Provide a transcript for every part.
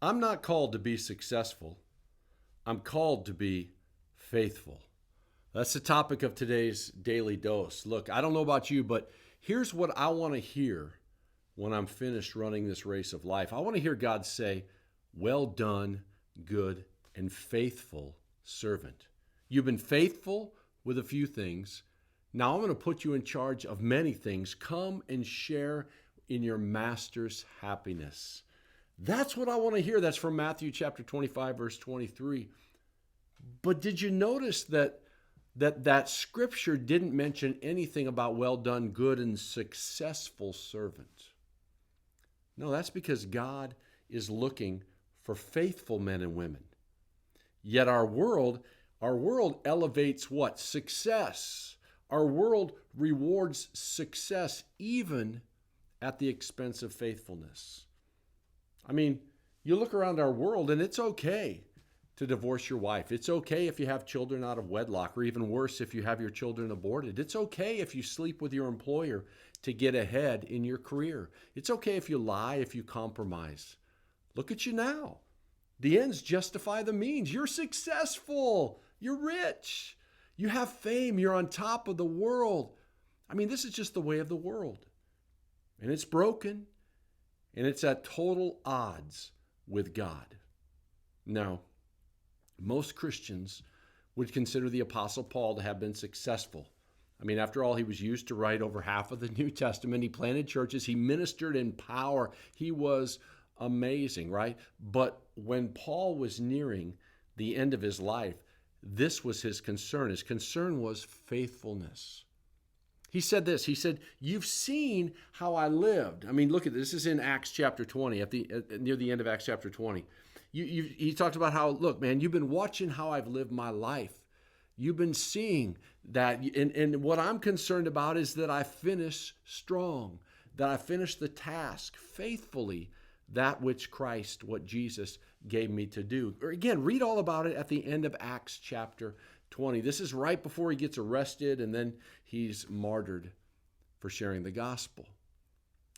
I'm not called to be successful. I'm called to be faithful. That's the topic of today's daily dose. Look, I don't know about you, but here's what I want to hear when I'm finished running this race of life. I want to hear God say, "Well done, good and faithful servant. You've been faithful with a few things. Now I'm going to put you in charge of many things. Come and share in your master's happiness." That's what I want to hear. That's from Matthew chapter 25, verse 23. But did you notice that scripture didn't mention anything about well done, good and successful servant? No, that's because God is looking for faithful men and women. Yet our world elevates what? Success. Our world rewards success even at the expense of faithfulness. I mean, you look around our world and it's okay to divorce your wife. It's okay if you have children out of wedlock, or even worse, if you have your children aborted. It's okay if you sleep with your employer to get ahead in your career. It's okay if you lie, if you compromise. Look at you now. The ends justify the means. You're successful. You're rich. You have fame. You're on top of the world. I mean, this is just the way of the world. And it's broken. And it's at total odds with God. Now, most Christians would consider the Apostle Paul to have been successful. I mean, after all, he was used to write over half of the New Testament. He planted churches. He ministered in power. He was amazing, right? But when Paul was nearing the end of his life, this was his concern. His concern was faithfulness. He said this. He said, "You've seen how I lived." I mean, look at this. This is in Acts chapter 20, near the end of Acts chapter 20. He talked about how, look, man, you've been watching how I've lived my life. You've been seeing that. And what I'm concerned about is that I finish strong, that I finish the task faithfully, that which Christ, what Jesus gave me to do. Or again, read all about it at the end of Acts chapter 20. This is right before he gets arrested and then he's martyred for sharing the gospel.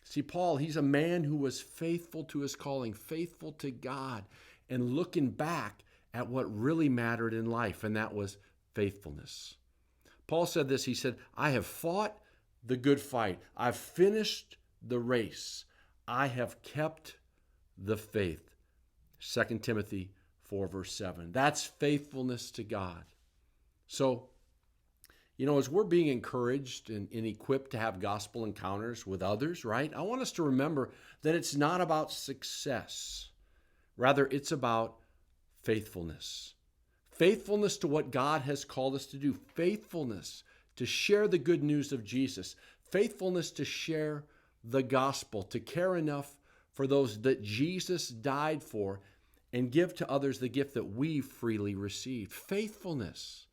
See, Paul, he's a man who was faithful to his calling, faithful to God, and looking back at what really mattered in life, and that was faithfulness. Paul said this. He said, "I have fought the good fight. I've finished the race. I have kept the faith." 2 Timothy 4, verse 7. That's faithfulness to God. So, as we're being encouraged and equipped to have gospel encounters with others, right? I want us to remember that it's not about success. Rather, it's about faithfulness. Faithfulness to what God has called us to do. Faithfulness to share the good news of Jesus. Faithfulness to share the gospel, to care enough for those that Jesus died for and give to others the gift that we freely received. Faithfulness.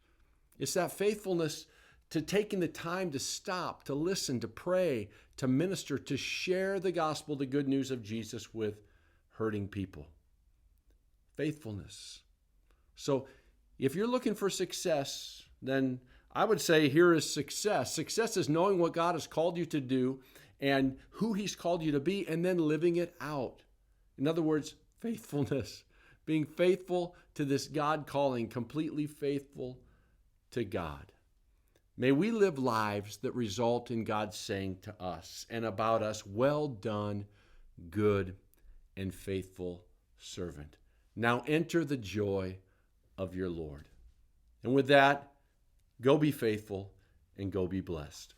It's that faithfulness to taking the time to stop, to listen, to pray, to minister, to share the gospel, the good news of Jesus with hurting people. Faithfulness. So if you're looking for success, then I would say here is success. Success is knowing what God has called you to do and who he's called you to be, and then living it out. In other words, faithfulness. Being faithful to this God calling, completely faithful to God. May we live lives that result in God saying to us and about us, "Well done, good and faithful servant. Now enter the joy of your Lord." And with that, go be faithful and go be blessed.